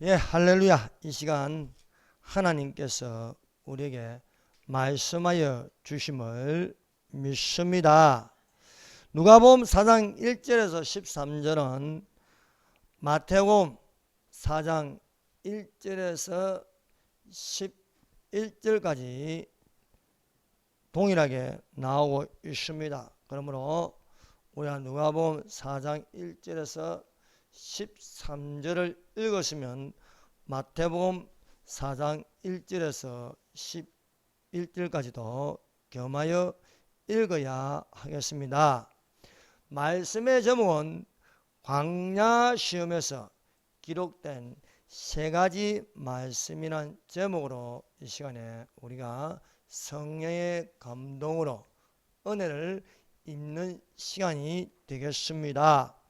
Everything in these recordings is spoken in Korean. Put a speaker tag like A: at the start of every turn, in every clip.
A: 예, 할렐루야. 이 시간 하나님께서 우리에게 말씀하여 주심을 믿습니다. 누가복음 4장 1절에서 13절은 마태복음 4장 1절에서 11절까지 동일하게 나오고 있습니다. 그러므로 우리가 누가복음 4장 1절에서 13절을 읽었으면 마태복음 4장 1절에서 11절까지도 겸하여 읽어야 하겠습니다. 말씀의 제목은 광야 시험에서 기록된 세 가지 말씀이란 제목으로 이 시간에 우리가 성령의 감동으로 은혜를 읽는 시간이 되겠습니다.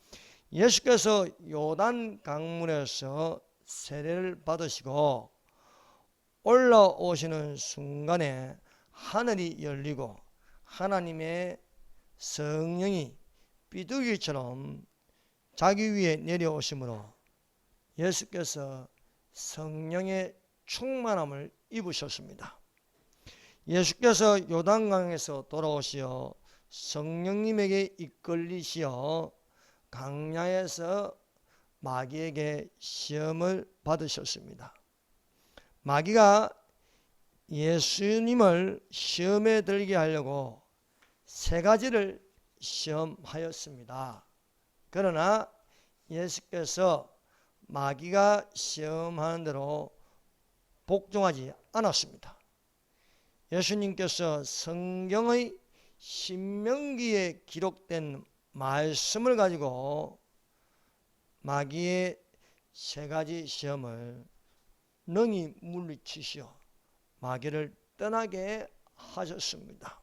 A: 예수께서 요단 강물에서 세례를 받으시고 올라오시는 순간에 하늘이 열리고 하나님의 성령이 비둘기처럼 자기 위에 내려오심으로 예수께서 성령의 충만함을 입으셨습니다. 예수께서 요단강에서 돌아오시어 성령님에게 이끌리시어 광야에서 마귀에게 시험을 받으셨습니다. 마귀가 예수님을 시험에 들게 하려고 세 가지를 시험하였습니다. 그러나 예수께서 마귀가 시험하는 대로 복종하지 않았습니다. 예수님께서 성경의 신명기에 기록된 말씀을 가지고 마귀의 세 가지 시험을 능히 물리치시어 마귀를 떠나게 하셨습니다.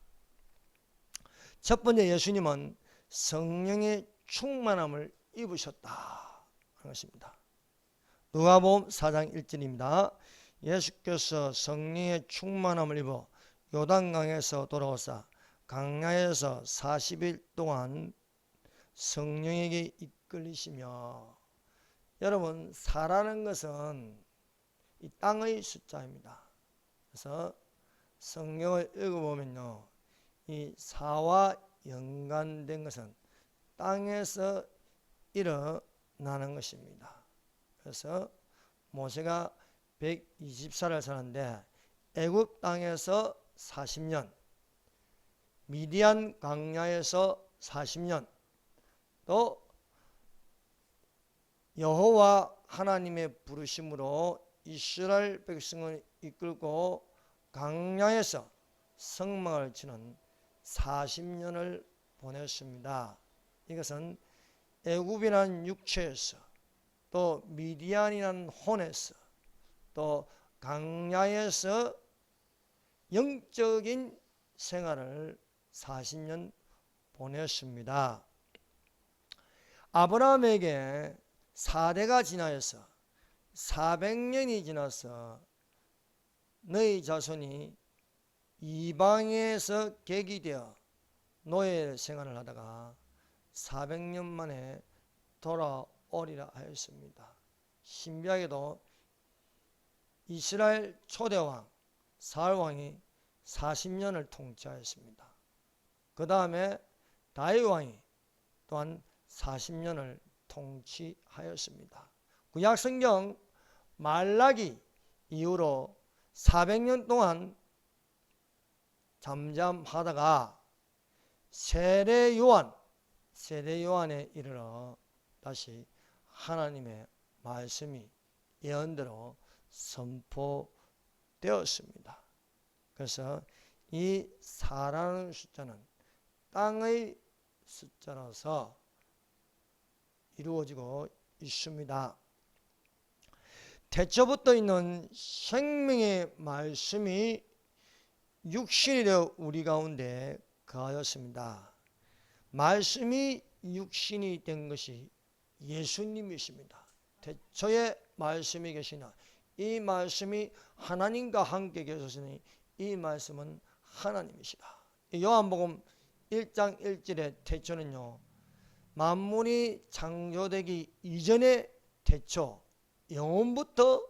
A: 첫 번째, 예수님은 성령의 충만함을 입으셨다 하는 것입니다. 누가복음 4장 1절입니다. 예수께서 성령의 충만함을 입어 요단강에서 돌아오사 광야에서 40일 동안 성령에게 이끌리시며, 여러분, 4라는 것은 이 땅의 숫자입니다. 그래서 성경을 읽어보면요, 이 4와 연관된 것은 땅에서 일어나는 것입니다. 그래서 모세가 120살을 사는데 애굽 땅에서 40년, 미디안 광야에서 40년, 또 여호와 하나님의 부르심으로 이스라엘 백성을 이끌고 광야에서 성막을 치는 40년을 보냈습니다. 이것은 애굽이라는 육체에서, 또 미디안이라는 혼에서, 또 광야에서 영적인 생활을 40년 보냈습니다. 아브라함에게 4대가 지나서 400년이 지나서 너희 자손이 이방에서 객이되어 노예 생활을 하다가 400년 만에 돌아오리라 하였습니다. 신비하게도 이스라엘 초대왕 사울왕이 40년을 통치하였습니다. 그 다음에 다윗왕이 또한 40년을 통치하였습니다. 구약성경 말라기 이후로 400년 동안 잠잠하다가 세례요한에 이르러 다시 하나님의 말씀이 예언대로 선포되었습니다. 그래서 이 4라는 숫자는 땅의 숫자로서 이루어지고 있습니다. 태초부터 있는 생명의 말씀이 육신이 되어 우리 가운데 거하였습니다. 말씀이 육신이 된 것이 예수님이십니다. 태초에 말씀이 계시나 이 말씀이 하나님과 함께 계셨으니 이 말씀은 하나님이시다. 요한복음 1장 1절의 태초는요, 만물이 창조되기 이전의 태초, 영원부터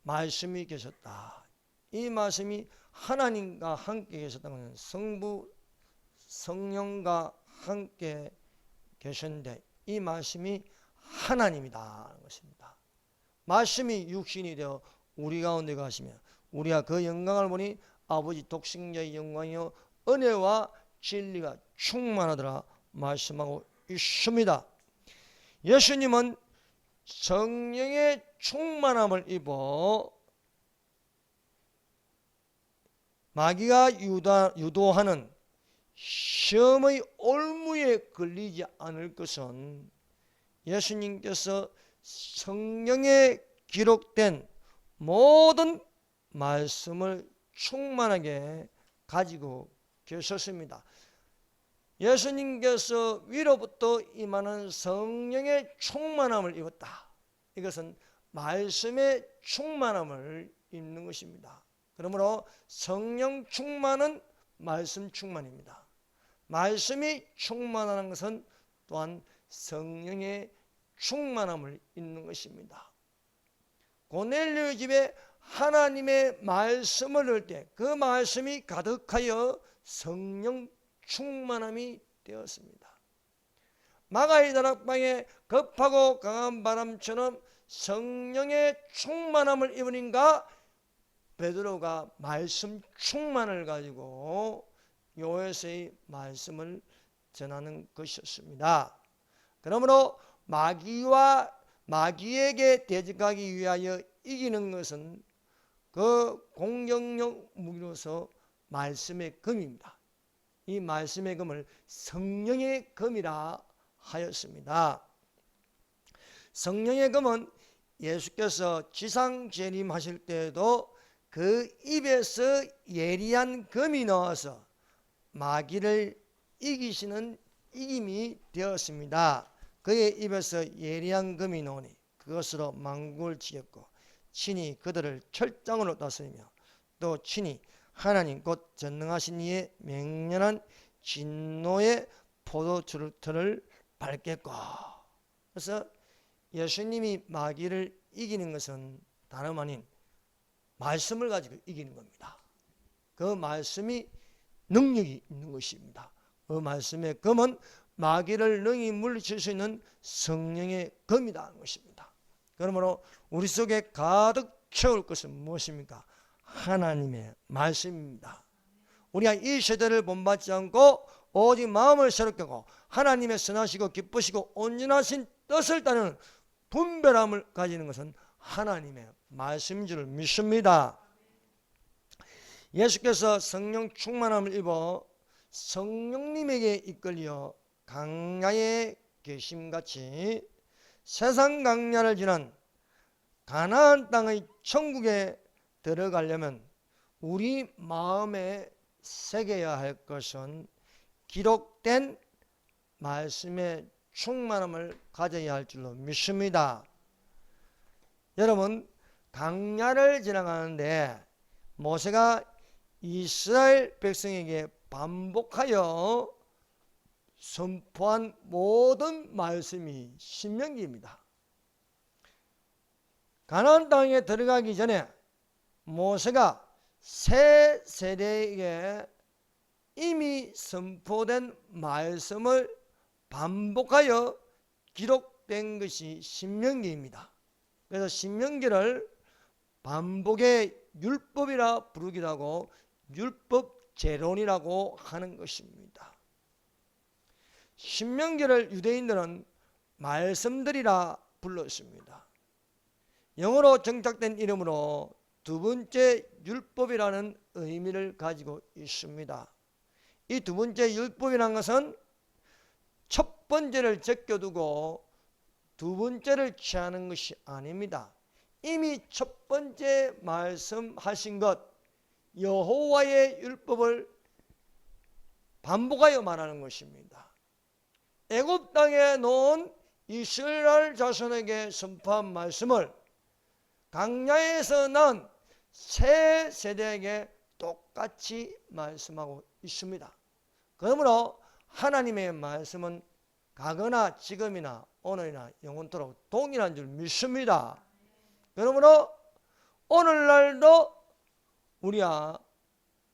A: 말씀이 계셨다. 이 말씀이 하나님과 함께 계셨다는 것은 성부 성령과 함께 계셨는데 이 말씀이 하나님이다 것입니다. 말씀이 육신이 되어 우리 가운데 가시며 우리가 그 영광을 보니 아버지 독생자의 영광이요 은혜와 진리가 충만하더라 말씀하고 있습니다. 예수님은 성령의 충만함을 입어 마귀가 유도하는 시험의 올무에 걸리지 않을 것은 예수님께서 성령에 기록된 모든 말씀을 충만하게 가지고 계셨습니다. 예수님께서 위로부터 임하는 성령의 충만함을 입었다. 이것은 말씀의 충만함을 입는 것입니다. 그러므로 성령 충만은 말씀 충만입니다. 말씀이 충만하는 것은 또한 성령의 충만함을 입는 것입니다. 고넬료 집에 하나님의 말씀을 넣을 때 그 말씀이 가득하여 성령 충만함이 되었습니다. 마가의 다락방에 급하고 강한 바람처럼 성령의 충만함을 입으니까 베드로가 말씀 충만을 가지고 요에서의 말씀을 전하는 것이었습니다. 그러므로 마귀에게 대적하기 위하여 이기는 것은 그 공격력 무기로서 말씀의 검입니다. 이 말씀의 검을 성령의 검이라 하였습니다. 성령의 검은 예수께서 지상 재림하실 때에도 그 입에서 예리한 검이 나와서 마귀를 이기시는 이김이 되었습니다. 그의 입에서 예리한 검이 나오니 그것으로 만국을 지켰고 친히 그들을 철장으로 다스리며 또 친히 하나님 곧 전능하신 이의 맹렬한 진노의 포도주를 밟겠고. 그래서 예수님이 마귀를 이기는 것은 다름 아닌 말씀을 가지고 이기는 겁니다. 그 말씀이 능력이 있는 것입니다. 그 말씀의 검은 마귀를 능히 물리칠 수 있는 성령의 검이다 하는 것입니다. 그러므로 우리 속에 가득 채울 것은 무엇입니까? 하나님의 말씀입니다. 우리가 이 세대를 본받지 않고 오직 마음을 새롭게 하고 하나님의 선하시고 기쁘시고 온전하신 뜻을 따르는 분별함을 가지는 것은 하나님의 말씀인 줄 믿습니다. 예수께서 성령 충만함을 입어 성령님에게 이끌려 강야에 계심같이 세상 강야를 지난 가나안 땅의 천국에 들어가려면 우리 마음에 새겨야 할 것은 기록된 말씀의 충만함을 가져야 할 줄로 믿습니다. 여러분, 강야를 지나가는데 모세가 이스라엘 백성에게 반복하여 선포한 모든 말씀이 신명기입니다. 가나안 땅에 들어가기 전에 모세가 새 세대에게 이미 선포된 말씀을 반복하여 기록된 것이 신명기입니다. 그래서 신명기를 반복의 율법이라 부르기도 하고 율법제론이라고 하는 것입니다. 신명기를 유대인들은 말씀들이라 불렀습니다. 영어로 정착된 이름으로 두 번째 율법이라는 의미를 가지고 있습니다. 이 두 번째 율법이라는 것은 첫 번째를 제껴두고 두 번째를 취하는 것이 아닙니다. 이미 첫 번째 말씀하신 것 여호와의 율법을 반복하여 말하는 것입니다. 애굽 땅에 놓은 이스라엘 자손에게 선포한 말씀을 강야에서 난 새 세대에게 똑같이 말씀하고 있습니다. 그러므로 하나님의 말씀은 과거나 지금이나 오늘이나 영원토록 동일한 줄 믿습니다. 그러므로 오늘날도 우리가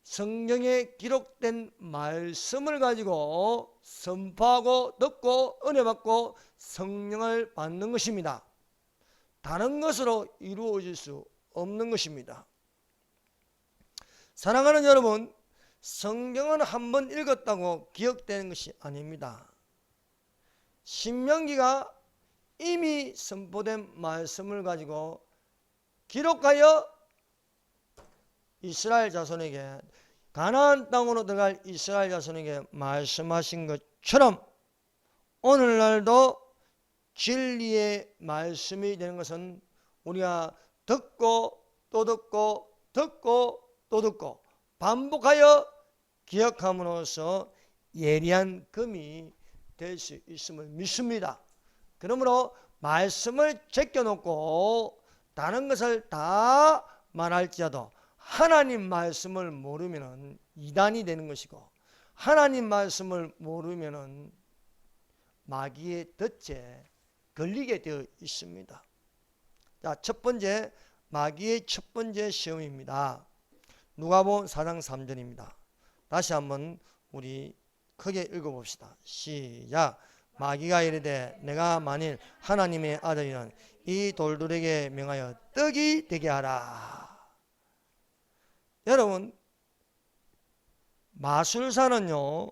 A: 성경에 기록된 말씀을 가지고 선포하고 듣고 은혜 받고 성령을 받는 것입니다. 다른 것으로 이루어질 수 없는 것입니다. 사랑하는 여러분, 성경은 한 번 읽었다고 기억되는 것이 아닙니다. 신명기가 이미 선포된 말씀을 가지고 기록하여 이스라엘 자손에게, 가나안 땅으로 들어갈 이스라엘 자손에게 말씀하신 것처럼 오늘날도 진리의 말씀이 되는 것은 우리가 듣고 또 듣고 듣고 또 듣고 반복하여 기억함으로써 예리한 금이 될 수 있음을 믿습니다. 그러므로 말씀을 제껴놓고 다른 것을 다 말할지라도 하나님 말씀을 모르면 이단이 되는 것이고, 하나님 말씀을 모르면 마귀의 덫에 걸리게 되어 있습니다. 자, 첫 번째, 마귀의 첫 번째 시험입니다. 누가복음 4장 3절입니다. 다시 한번 우리 크게 읽어봅시다. 시작. 마귀가 이르되 내가 만일 하나님의 아들이면 이 돌들에게 명하여 떡이 되게 하라. 여러분, 마술사는요,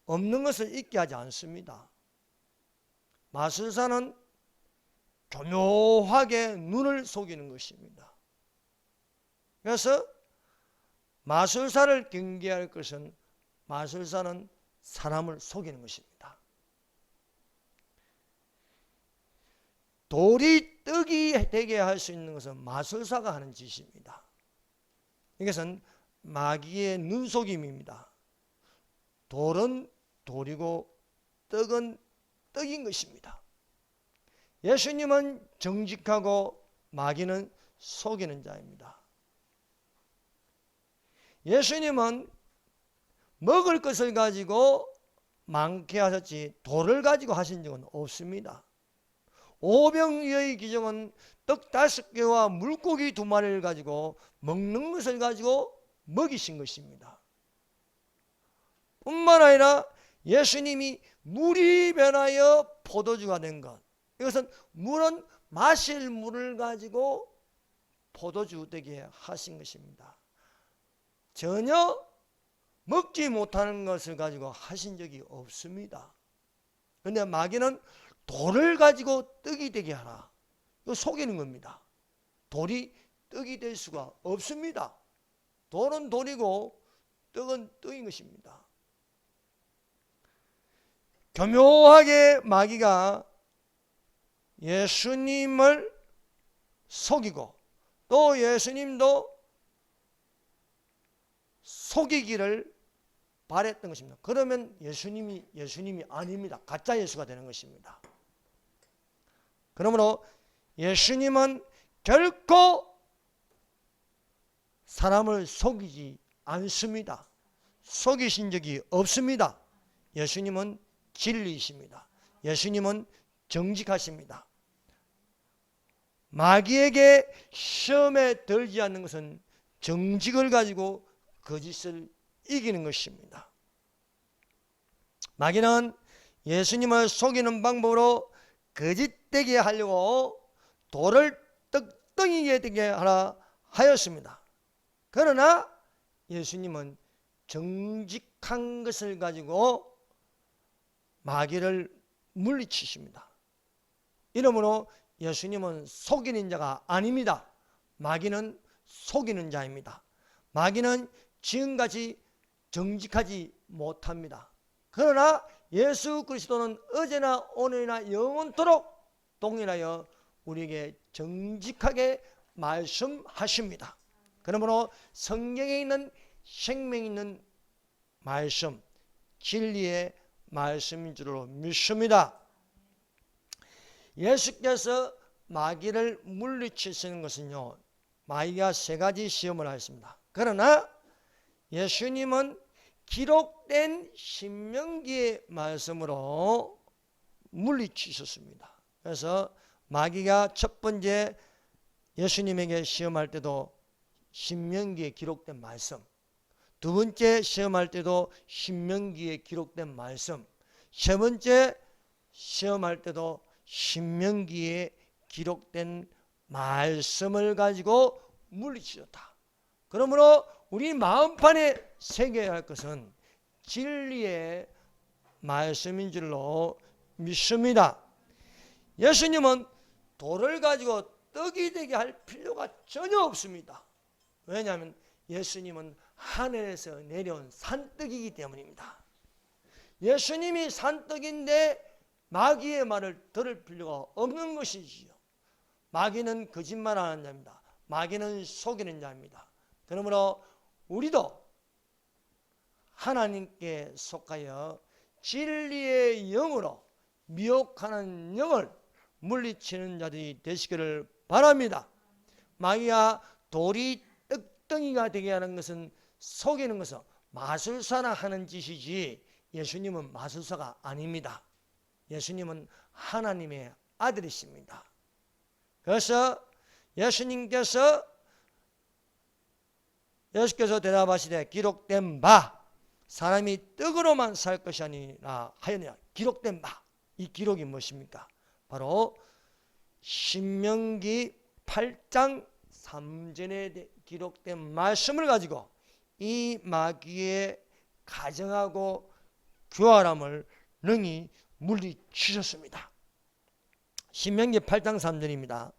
A: 없는 것을 있게 하지 않습니다. 마술사는 교묘하게 눈을 속이는 것입니다. 그래서 마술사를 경계할 것은, 마술사는 사람을 속이는 것입니다. 돌이 떡이 되게 할 수 있는 것은 마술사가 하는 짓입니다. 이것은 마귀의 눈속임입니다. 돌은 돌이고 떡은 떡인 것입니다. 예수님은 정직하고 마귀는 속이는 자입니다. 예수님은 먹을 것을 가지고 많게 하셨지 돌을 가지고 하신 적은 없습니다. 오병이어의 기적은 떡 5개와 물고기 2마리를 가지고 먹는 것을 가지고 먹이신 것입니다. 뿐만 아니라 예수님이 물이 변하여 포도주가 된 것, 이것은 물은 마실 물을 가지고 포도주 되게 하신 것입니다. 전혀 먹지 못하는 것을 가지고 하신 적이 없습니다. 그런데 마귀는 돌을 가지고 떡이 되게 하라, 이거 속이는 겁니다. 돌이 떡이 될 수가 없습니다. 돌은 돌이고 떡은 떡인 것입니다. 교묘하게 마귀가 예수님을 속이고 또 예수님도 속이기를 바랬던 것입니다. 그러면 예수님이 아닙니다. 가짜 예수가 되는 것입니다. 그러므로 예수님은 결코 사람을 속이지 않습니다. 속이신 적이 없습니다. 예수님은 진리이십니다. 예수님은 정직하십니다. 마귀에게 시험에 들지 않는 것은 정직을 가지고 거짓을 이기는 것입니다. 마귀는 예수님을 속이는 방법으로 거짓되게 하려고 돌을 떡덩이게 되게 하라 하였습니다. 그러나 예수님은 정직한 것을 가지고 마귀를 물리치십니다. 이러므로 예수님은 속이는 자가 아닙니다. 마귀는 속이는 자입니다. 마귀는 지금까지 정직하지 못합니다. 그러나 예수 그리스도는 어제나 오늘이나 영원토록 동일하여 우리에게 정직하게 말씀하십니다. 그러므로 성경에 있는 생명 있는 말씀, 진리의 말씀인 줄로 믿습니다. 예수께서 마귀를 물리치시는 것은요, 마귀가 3가지 시험을 하였습니다. 그러나 예수님은 기록된 신명기의 말씀으로 물리치셨습니다. 그래서 마귀가 첫 번째 예수님에게 시험할 때도 신명기에 기록된 말씀, 두 번째 시험할 때도 신명기에 기록된 말씀, 세 번째 시험할 때도 신명기에 기록된 말씀을 가지고 물리치셨다. 그러므로 우리 마음판에 새겨야 할 것은 진리의 말씀인 줄로 믿습니다. 예수님은 돌을 가지고 떡이 되게 할 필요가 전혀 없습니다. 왜냐하면 예수님은 하늘에서 내려온 산떡이기 때문입니다. 예수님이 산떡인데 마귀의 말을 들을 필요가 없는 것이지요. 마귀는 거짓말하는 자입니다. 마귀는 속이는 자입니다. 그러므로 우리도 하나님께 속하여 진리의 영으로 미혹하는 영을 물리치는 자들이 되시기를 바랍니다. 마귀가 돌이 떡덩이가 되게 하는 것은, 속이는 것은 마술사나 하는 짓이지 예수님은 마술사가 아닙니다. 예수님은 하나님의 아들이십니다. 그래서 예수께서 대답하시되 기록된 바 사람이 떡으로만 살 것이 아니라 하였느냐. 기록된 바, 이 기록이 무엇입니까? 바로 신명기 8장 3절에 기록된 말씀을 가지고 이 마귀의 가정하고 교활함을 능히 물리치셨습니다. 신명기 8장 3절입니다.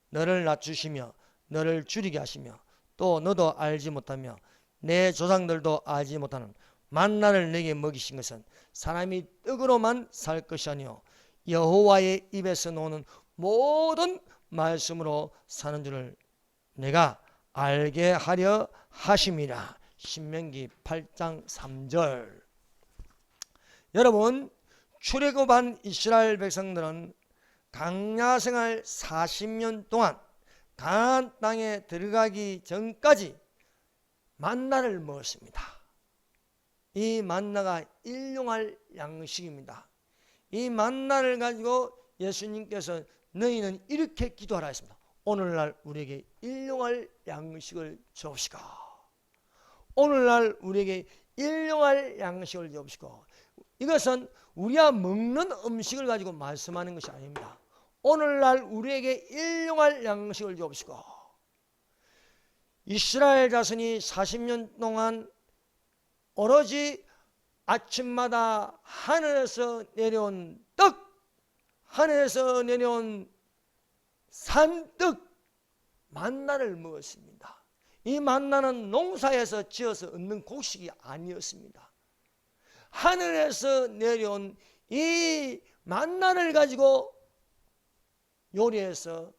A: 너를 낮추시며 너를 줄이게 하시며 또 너도 알지 못하며 내 조상들도 알지 못하는 만나를 내게 먹이신 것은 사람이 떡으로만 살 것이 아니요 여호와의 입에서 나오는 모든 말씀으로 사는 줄을 내가 알게 하려 하심이라. 신명기 8장 3절. 여러분, 출애굽한 이스라엘 백성들은 광야 생활 40년 동안 가나안 땅에 들어가기 전까지 만나를 먹었습니다. 이 만나가 일용할 양식입니다. 이 만나를 가지고 예수님께서 너희는 이렇게 기도하라 했습니다. 오늘날 우리에게 일용할 양식을 주옵시고, 오늘날 우리에게 일용할 양식을 주옵시고. 이것은 우리가 먹는 음식을 가지고 말씀하는 것이 아닙니다. 오늘날 우리에게 일용할 양식을 주옵시고. 이스라엘 자손이 40년 동안 오로지 아침마다 하늘에서 내려온 떡, 하늘에서 내려온 산떡 만나를 먹었습니다. 이 만나는 농사에서 지어서 얻는 곡식이 아니었습니다. 하늘에서 내려온 이 만나를 가지고 요리해서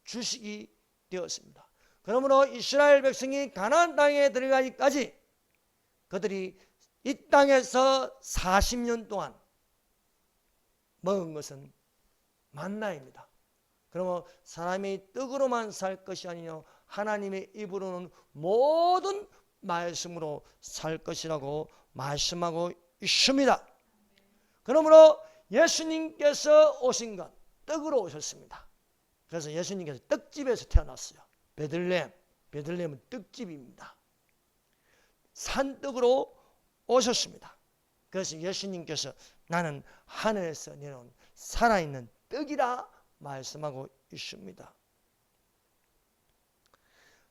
A: 주식이 되었습니다. 그러므로 이스라엘 백성이 가나안 땅에 들어가기까지 그들이 이 땅에서 40년 동안 먹은 것은 만나입니다. 그러면 사람이 떡으로만 살 것이 아니요 하나님의 입으로는 모든 말씀으로 살 것이라고 말씀하고 있습니다. 그러므로 예수님께서 오신 것 떡으로 오셨습니다. 그래서 예수님께서 떡집에서 태어났어요. 베들레헴은 떡집입니다. 산떡으로 오셨습니다. 그래서 예수님께서 나는 하늘에서 내려온 살아있는 떡이라 말씀하고 있습니다.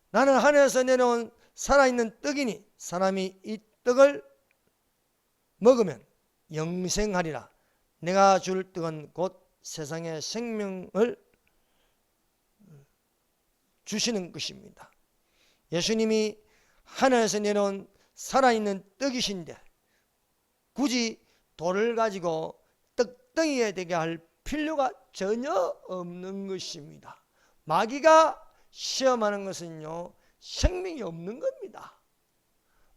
A: 나는 하늘에서 내려온 살아있는 떡이니 사람이 이 떡을 먹으면 영생하리라. 내가 줄 떡은 곧 세상의 생명을 주시는 것입니다. 예수님이 하늘에서 내려온 살아있는 떡이신데 굳이 돌을 가지고 떡덩이에 되게 할 필요가 전혀 없는 것입니다. 마귀가 시험하는 것은요 생명이 없는 겁니다.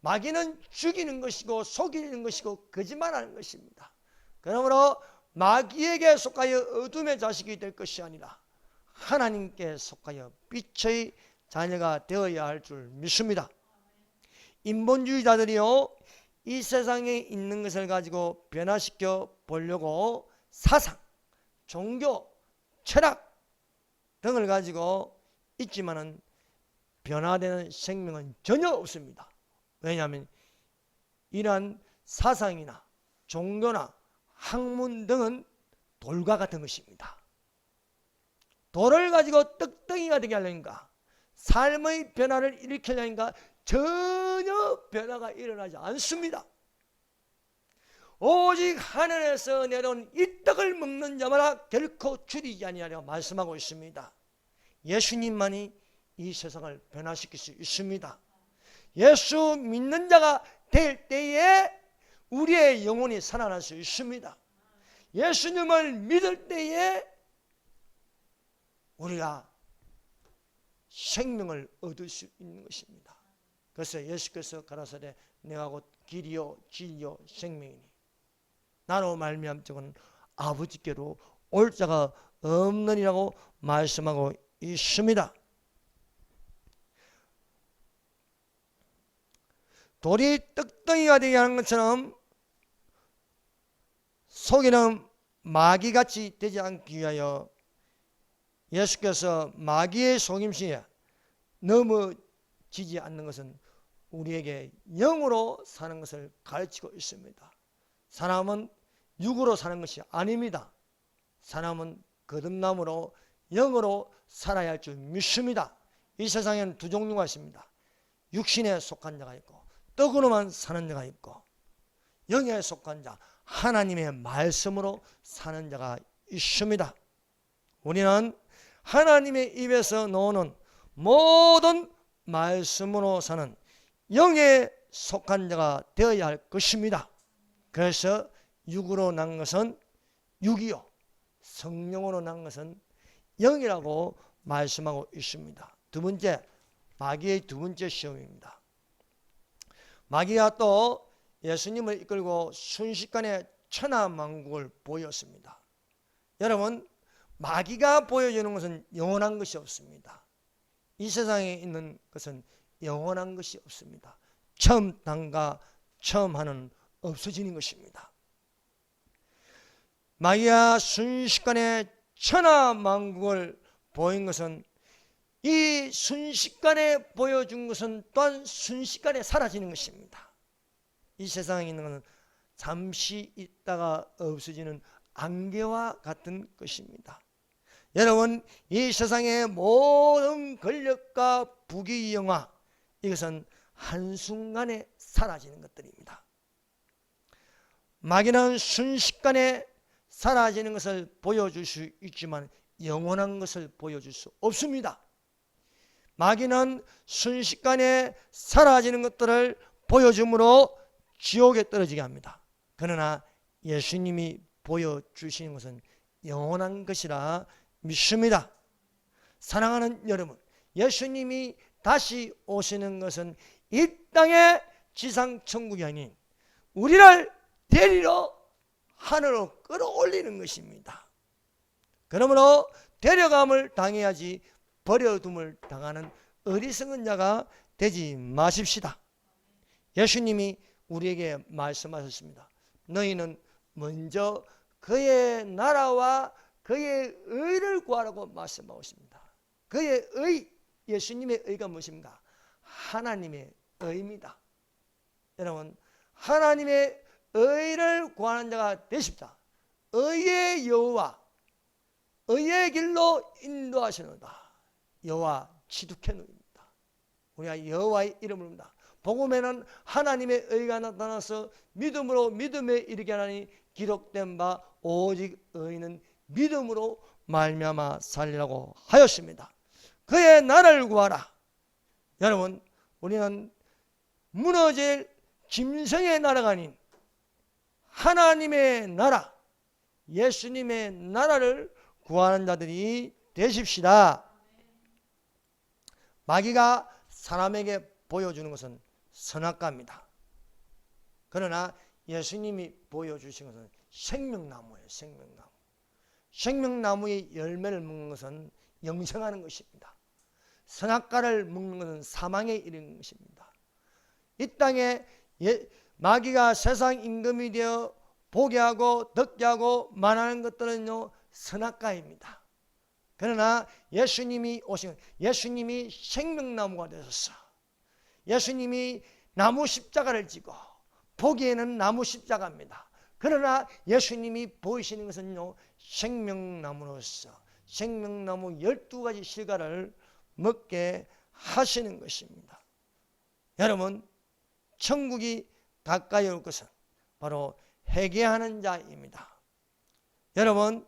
A: 마귀는 죽이는 것이고 속이는 것이고 거짓말하는 것입니다. 그러므로 마귀에게 속하여 어둠의 자식이 될 것이 아니라 하나님께 속하여 빛의 자녀가 되어야 할 줄 믿습니다. 인본주의자들이요 이 세상에 있는 것을 가지고 변화시켜 보려고 사상, 종교, 철학 등을 가지고 있지만은 변화되는 생명은 전혀 없습니다. 왜냐하면 이러한 사상이나 종교나 학문 등은 돌과 같은 것입니다. 돌을 가지고 떡덩이가 되게 하려니까, 삶의 변화를 일으키려니까 전혀 변화가 일어나지 않습니다. 오직 하늘에서 내려온 이 떡을 먹는 자마다 결코 줄이지 아니하리라 말씀하고 있습니다. 예수님만이 이 세상을 변화시킬 수 있습니다. 예수 믿는 자가 될 때에 우리의 영혼이 살아날 수 있습니다. 예수님을 믿을 때에 우리가 생명을 얻을 수 있는 것입니다. 그래서 예수께서 가라사대 내가 곧 길이요 진리요 생명이니 나로 말미암 자는 아버지께로 올 자가 없느니라고 말씀하고 있습니다. 돌이 떡덩이가 되게 하는 것처럼 속이는 마귀같이 되지 않기 위하여 예수께서 마귀의 속임수에 넘어지지 않는 것은 우리에게 영으로 사는 것을 가르치고 있습니다. 사람은 육으로 사는 것이 아닙니다. 사람은 거듭남으로 영으로 살아야 할 줄 믿습니다. 이 세상에는 두 종류가 있습니다. 육신에 속한 자가 있고 떡으로만 사는 자가 있고, 영에 속한 자, 하나님의 말씀으로 사는 자가 있습니다. 우리는 하나님의 입에서 나오는 모든 말씀으로 사는 영에 속한 자가 되어야 할 것입니다. 그래서 육으로 난 것은 육이요, 성령으로 난 것은 영이라고 말씀하고 있습니다. 두 번째, 마귀의 두 번째 시험입니다. 마귀가 또 예수님을 이끌고 순식간에 천하만국을 보였습니다. 여러분, 마귀가 보여주는 것은 영원한 것이 없습니다. 이 세상에 있는 것은 영원한 것이 없습니다. 처음 단과 처음 하는 없어지는 것입니다. 마귀가 순식간에 천하만국을 보인 것은, 이 순식간에 보여준 것은 또한 순식간에 사라지는 것입니다. 이 세상에 있는 것은 잠시 있다가 없어지는 안개와 같은 것입니다. 여러분, 이 세상의 모든 권력과 부귀영화, 이것은 한순간에 사라지는 것들입니다. 마귀는 순식간에 사라지는 것을 보여줄 수 있지만 영원한 것을 보여줄 수 없습니다. 마귀는 순식간에 사라지는 것들을 보여줌으로 지옥에 떨어지게 합니다. 그러나 예수님이 보여주시는 것은 영원한 것이라 믿습니다. 사랑하는 여러분, 예수님이 다시 오시는 것은 이 땅의 지상천국이 아닌 우리를 데리러 하늘로 끌어올리는 것입니다. 그러므로 데려감을 당해야지 버려둠을 당하는 어리석은 자가 되지 마십시다. 예수님이 우리에게 말씀하셨습니다. 너희는 먼저 그의 나라와 그의 의를 구하라고 말씀하고 있습니다. 그의 의, 예수님의 의가 무엇입니까? 하나님의 의입니다. 여러분, 하나님의 의를 구하는 자가 되십시다. 의의 여호와, 의의 길로 인도하시는다. 여호와 치두케누입니다. 우리가 여호와의 이름을 부릅니다. 복음에는 하나님의 의가 나타나서 믿음으로 믿음에 이르게 하나니 기록된 바 오직 의는 믿음으로 말미암아 살리라고 하였습니다. 그의 나라를 구하라. 여러분, 우리는 무너질 짐승의 나라가 아닌 하나님의 나라, 예수님의 나라를 구하는 자들이 되십시다. 마귀가 사람에게 보여주는 것은 선악과입니다. 그러나 예수님이 보여주신 것은 생명나무예요. 생명나무. 생명나무의 열매를 먹는 것은 영생하는 것입니다. 선악과를 먹는 것은 사망에 이르는 것입니다. 이 땅에 마귀가 세상 임금이 되어 보게 하고 듣게 하고 말하는 것들은요 선악과입니다. 그러나 예수님이 오신, 예수님이 생명나무가 되셨어. 예수님이 나무 십자가를 지고, 보기에는 나무 십자가입니다. 그러나 예수님이 보이시는 것은요 생명나무로서 생명나무 12가지 실과를 먹게 하시는 것입니다. 여러분, 천국이 가까이 올 것은 바로 회개하는 자입니다. 여러분,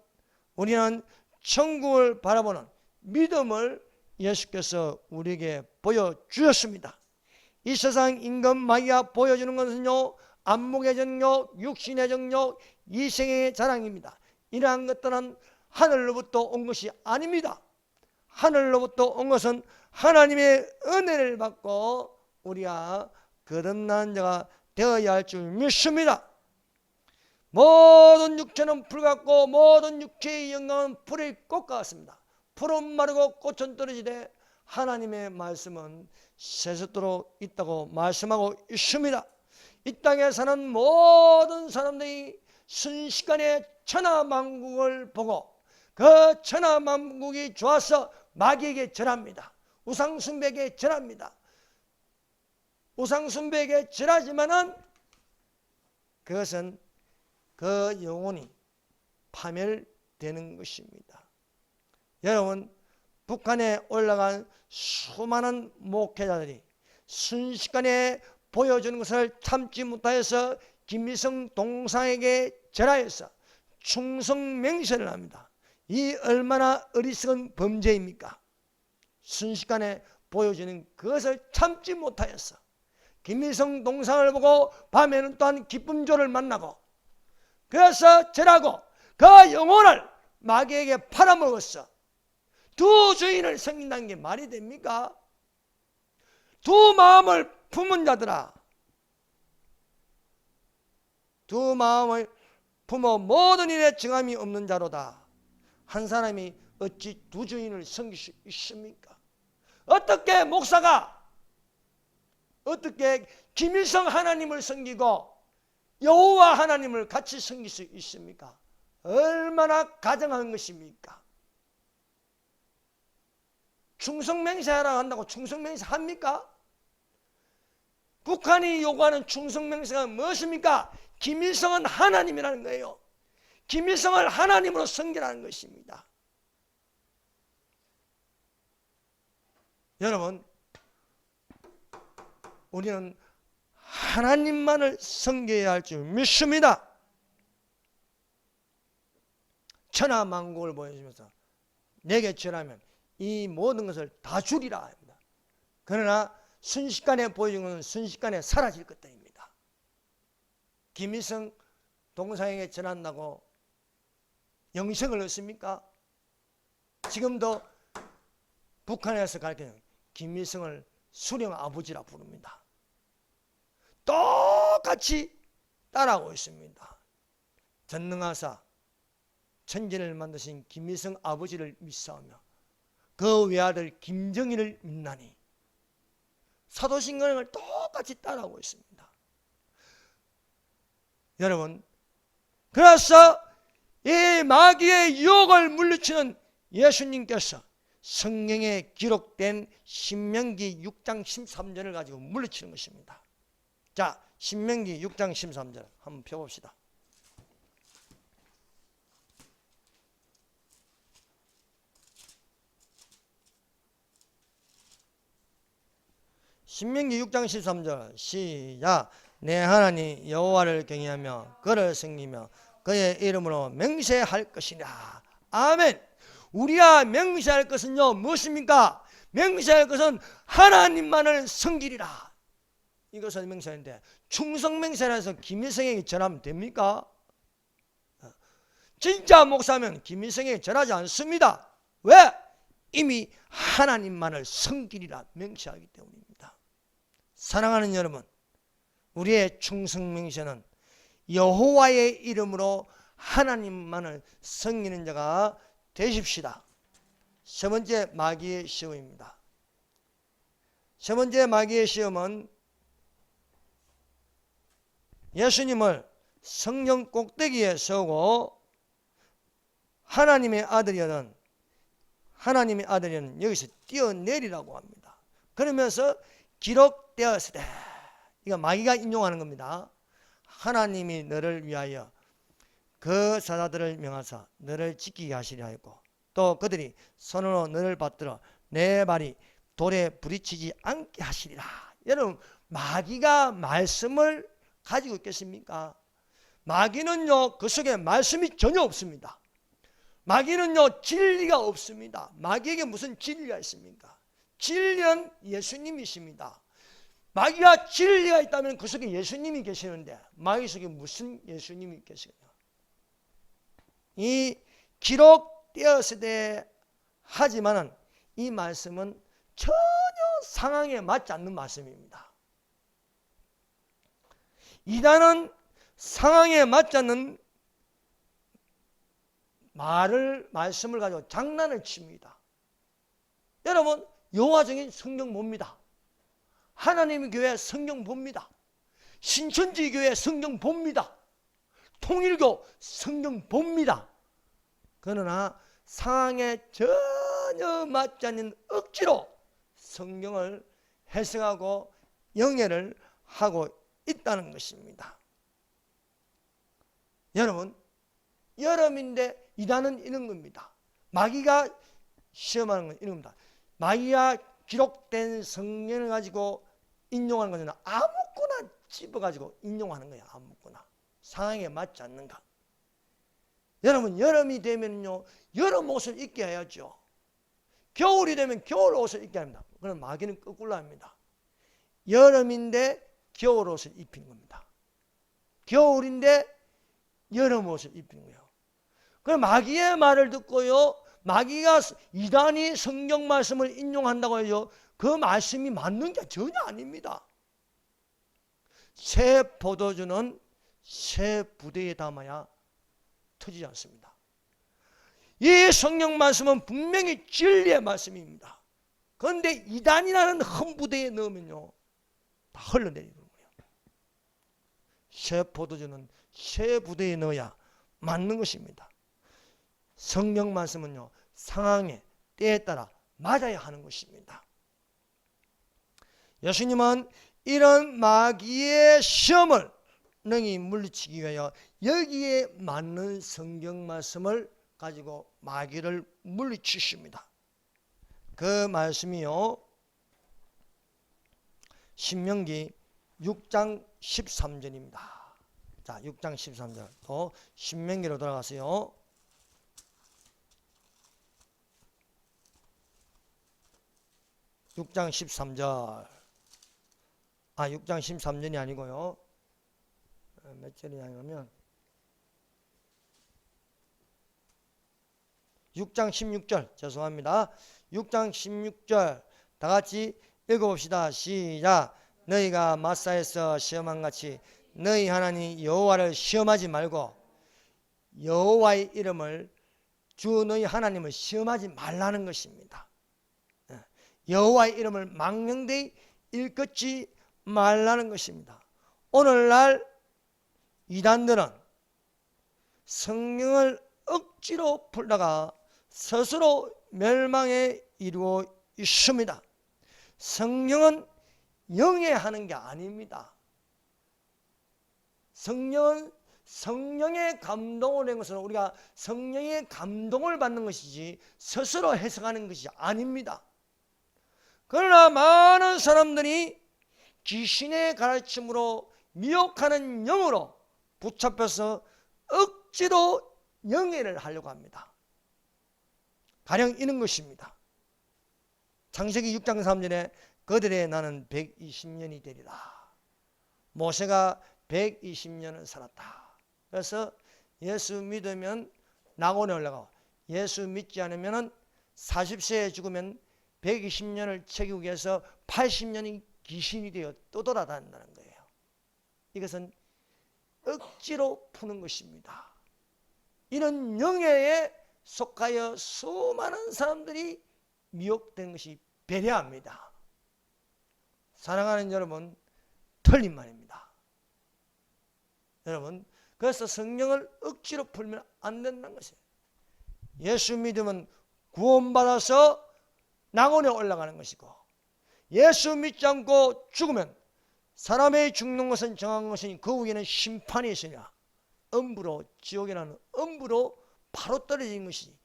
A: 우리는 천국을 바라보는 믿음을 예수께서 우리에게 보여주셨습니다. 이 세상 임금 마귀가 보여주는 것은요 안목의 정욕, 육신의 정욕, 이생의 자랑입니다. 이러한 것들은 하늘로부터 온 것이 아닙니다. 하늘로부터 온 것은 하나님의 은혜를 받고 우리가 거듭난 자가 되어야 할 줄 믿습니다. 모든 육체는 불 같고 모든 육체의 영광은 불의 꽃과 같습니다. 풀은 마르고 꽃은 떨어지되 하나님의 말씀은 세세토록 있다고 말씀하고 있습니다. 이 땅에 사는 모든 사람들이 순식간에 천하만국을 보고 그 천하만국이 좋아서 마귀에게 절합니다. 우상숭배에게 절합니다. 우상숭배에게 절하지만은 그것은 그 영혼이 파멸되는 것입니다. 여러분, 북한에 올라간 수많은 목회자들이 순식간에 보여주는 것을 참지 못하여서 김일성 동상에게 절하여서 충성맹세를 합니다. 이 얼마나 어리석은 범죄입니까? 순식간에 보여주는 그것을 참지 못하여서 김일성 동상을 보고 밤에는 또한 기쁨조를 만나고 그래서 절하고 그 영혼을 마귀에게 팔아먹었어. 두 주인을 섬긴다는 게 말이 됩니까? 두 마음을 품은 자들아, 두 마음을 품어 모든 일에 정함이 없는 자로다. 한 사람이 어찌 두 주인을 섬길 수 있습니까? 어떻게 목사가 어떻게 김일성 하나님을 섬기고 여호와 하나님을 같이 섬길 수 있습니까? 얼마나 가정한 것입니까? 충성맹세하라 한다고 충성맹세 합니까? 북한이 요구하는 충성맹세가 무엇입니까? 김일성은 하나님이라는 거예요. 김일성을 하나님으로 섬기라는 것입니다. 여러분, 우리는 하나님만을 섬겨야 할 줄 믿습니다. 천하만국을 보여주면서 내게 절하면 이 모든 것을 다 주리라 합니다. 그러나 순식간에 보여준 것은 순식간에 사라질 것들입니다. 김일성 동상에게 절한다고 영생을 얻습니까? 지금도 북한에서 가르치는 김일성을 수령 아버지라 부릅니다. 똑같이 따라하고 있습니다. 전능하사 천지를 만드신 김일성 아버지를 믿사오며 그 외아들 김정일을 믿나니 사도신경을 똑같이 따라하고 있습니다. 여러분, 그래서 이 마귀의 유혹을 물리치는 예수님께서 성경에 기록된 신명기 6장 13절을 가지고 물리치는 것입니다. 자, 신명기 6장 13절 한번 펴봅시다. 신명기 6장 13절 시작. 내 하나님 여호와를 경외하며 그를 섬기며 그의 이름으로 맹세할 것이라. 아멘. 우리가 맹세할 것은요 무엇입니까? 맹세할 것은 하나님만을 섬기리라. 이것을 맹세하는데 충성맹세라서 김일성에게 절하면 됩니까? 진짜 목사면 김일성에게 절하지 않습니다. 왜? 이미 하나님만을 섬기리라 맹세하기 때문입니다. 사랑하는 여러분, 우리의 충성맹세는 여호와의 이름으로 하나님만을 섬기는 자가 되십시다. 세 번째 마귀의 시험입니다. 세 번째 마귀의 시험은 예수님을 성령 꼭대기에 세우고 하나님의 아들이라는 여기서 뛰어내리라고 합니다. 그러면서 기록되었으되, 이거 마귀가 인용하는 겁니다. 하나님이 너를 위하여 그 사자들을 명하사 너를 지키게 하시려 하였고 또 그들이 손으로 너를 받들어 내 발이 돌에 부딪히지 않게 하시리라. 여러분, 마귀가 말씀을 가지고 있겠습니까? 마귀는요, 그 속에 말씀이 전혀 없습니다. 마귀는요, 진리가 없습니다. 마귀에게 무슨 진리가 있습니까? 진리는 예수님이십니다. 마귀가 진리가 있다면 그 속에 예수님이 계시는데 마귀 속에 무슨 예수님이 계시냐? 이 기록되었으되 하지만은 이 말씀은 전혀 상황에 맞지 않는 말씀입니다. 이단은 상황에 맞지 않는 말씀을 가지고 장난을 칩니다. 여러분, 여호와적인 성경 봅니다. 하나님의 교회 성경 봅니다. 신천지 교회 성경 봅니다. 통일교 성경 봅니다. 그러나 상황에 전혀 맞지 않는 억지로 성경을 해석하고 영해를 하고 있다는 것입니다. 여러분인데 이단은 이런 겁니다. 마귀가 시험하는 건 이런 겁니다. 마귀가 기록된 성경을 가지고 인용하는 것은 아무거나 집어가지고 인용하는 거예요. 아무거나. 상황에 맞지 않는가. 여러분, 여름이 되면요, 여름 옷을 입게 해야죠. 겨울이 되면 겨울 옷을 입게 합니다. 그럼 마귀는 거꾸로 합니다. 여름인데 겨울 옷을 입힌 겁니다. 겨울인데 여름 옷을 입힌 거예요. 그럼 마귀의 말을 듣고요, 마귀가 이단이 성경 말씀을 인용한다고 해요, 그 말씀이 맞는 게 전혀 아닙니다. 새 포도주는 새 부대에 담아야 터지지 않습니다. 이 성경 말씀은 분명히 진리의 말씀입니다. 그런데 이단이라는 큰 부대에 넣으면요, 다 흘러내리는 거예요. 새 포도주는 새 부대에 넣어야 맞는 것입니다. 성경 말씀은요, 상황에 때에 따라 맞아야 하는 것입니다. 예수님은 이런 마귀의 시험을 능히 물리치기 위하여 여기에 맞는 성경 말씀을 가지고 마귀를 물리치십니다. 그 말씀이요, 신명기 6장 13절입니다. 자, 6장 13절 또 신명기로 돌아가세요. 6장 13절. 6장 13절이 아니고요. 몇 절이냐면 6장 16절. 죄송합니다. 6장 16절 다 같이 읽어봅시다. 시작. 너희가 마사에서 시험한 같이 너희 하나님 여호와를 시험하지 말고, 여호와의 이름을, 주 너희 하나님을 시험하지 말라는 것입니다. 여호와의 이름을 망령되이 일컫지 말라는 것입니다. 오늘날 이단들은 성령을 억지로 풀다가 스스로 멸망에 이르고 있습니다. 성령은 영해하는 게 아닙니다. 성령은 성령의 감동을 낸 것은 우리가 성령의 감동을 받는 것이지 스스로 해석하는 것이 아닙니다. 그러나 많은 사람들이 귀신의 가르침으로 미혹하는 영으로 붙잡혀서 억지로 영해를 하려고 합니다. 가령 이런 것입니다. 창세기 6장 3절에 그들의 나는 120년이 되리라. 모세가 120년을 살았다. 그래서 예수 믿으면 낙원에 올라가고, 예수 믿지 않으면 40세에 죽으면 120년을 채우기 위해서 80년이 귀신이 되어 떠돌아다닌다는 거예요. 이것은 억지로 푸는 것입니다. 이런 영예에 속하여 수많은 사람들이 미혹된 것이 배려합니다. 사랑하는 여러분, 틀린 말입니다. 여러분, 그래서 성경을 억지로 풀면 안 된다는 것이에요. 예수 믿으면 구원받아서 낙원에 올라가는 것이고, 예수 믿지 않고 죽으면 사람의 죽는 것은 정한 것이니 그 후에는 심판이 있으냐, 엄부로 지옥이라는 엄부로 바로 떨어지는 것이지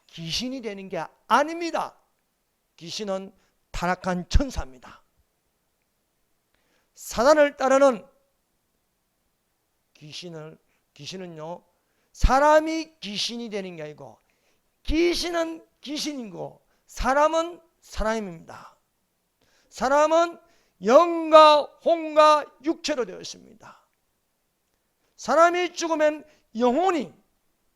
A: 귀신이 되는 게 아닙니다. 귀신은 타락한 천사입니다. 사단을 따르는 귀신은요, 사람이 귀신이 되는 게 아니고 귀신은 귀신이고 사람은 사람입니다. 사람은 영과 혼과 육체로 되어 있습니다. 사람이 죽으면 영혼이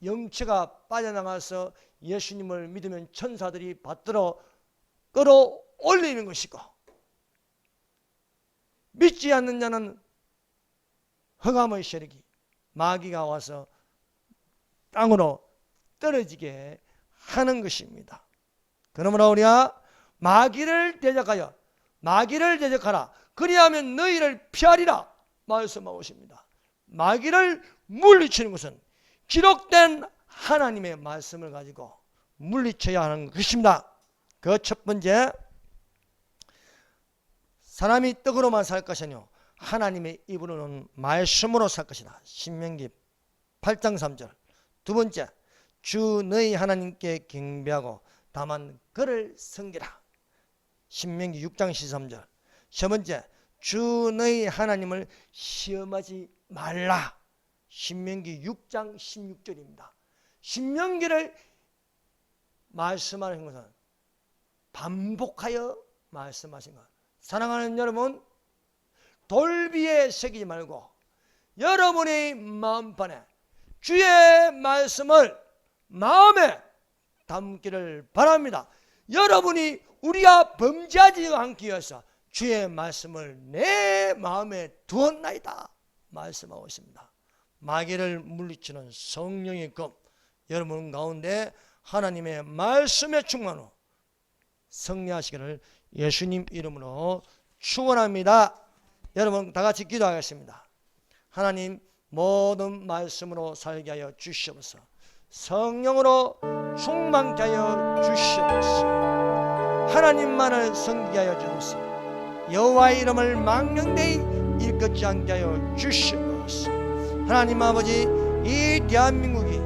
A: 영체가 빠져나가서 예수님을 믿으면 천사들이 받들어 끌어올리는 것이고, 믿지 않는 자는 흑암의 세력이 마귀가 와서 땅으로 떨어지게 하는 것입니다. 그러므로 우리가 마귀를 대적하라. 그리하면 너희를 피하리라 말씀하고 있습니다. 마귀를 물리치는 것은 기록된 하나님의 말씀을 가지고 물리쳐야 하는 것입니다. 그 첫 번째, 사람이 떡으로만 살 것이 아니요 하나님의 입으로는 말씀으로 살 것이다. 신명기 8장 3절. 두 번째, 주 너희 하나님께 경배하고 다만 그를 섬기라. 신명기 6장 13절. 세 번째, 주 너희 하나님을 시험하지 말라. 신명기 6장 16절입니다. 신명기를 말씀하는 것은 반복하여 말씀하신 것. 사랑하는 여러분, 돌비에 새기지 말고 여러분의 마음판에 주의 말씀을 마음에 담기를 바랍니다. 여러분이 우리가 범죄하지 않기 위해서 주의 말씀을 내 마음에 두었나이다 말씀하고 있습니다. 마귀를 물리치는 성령의 검, 여러분 가운데 하나님의 말씀에 충만하고 승리하시기를 예수님 이름으로 축원합니다. 여러분 다 같이 기도하겠습니다. 하나님, 모든 말씀으로 살게 하여 주시옵소서. 성령으로 충만케 하여 주시옵소서. 하나님만을 섬기게 하여 주옵소서. 여호와의 이름을 망령되이 일컫지 않게 하여 주시옵소서. 하나님 아버지, 이 대한민국이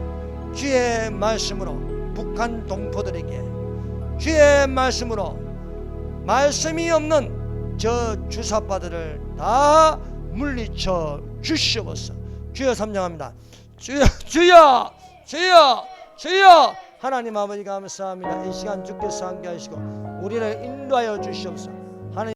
A: 주의 말씀으로 북한 동포들에게 주의 말씀으로 말씀이 없는 저 주사파들을 다 물리쳐 주시옵소서. 주여 삼정합니다. 주여 하나님 아버지 감사합니다. 이 시간 주께서 함께 하시고 우리를 인도하여 주시옵소서.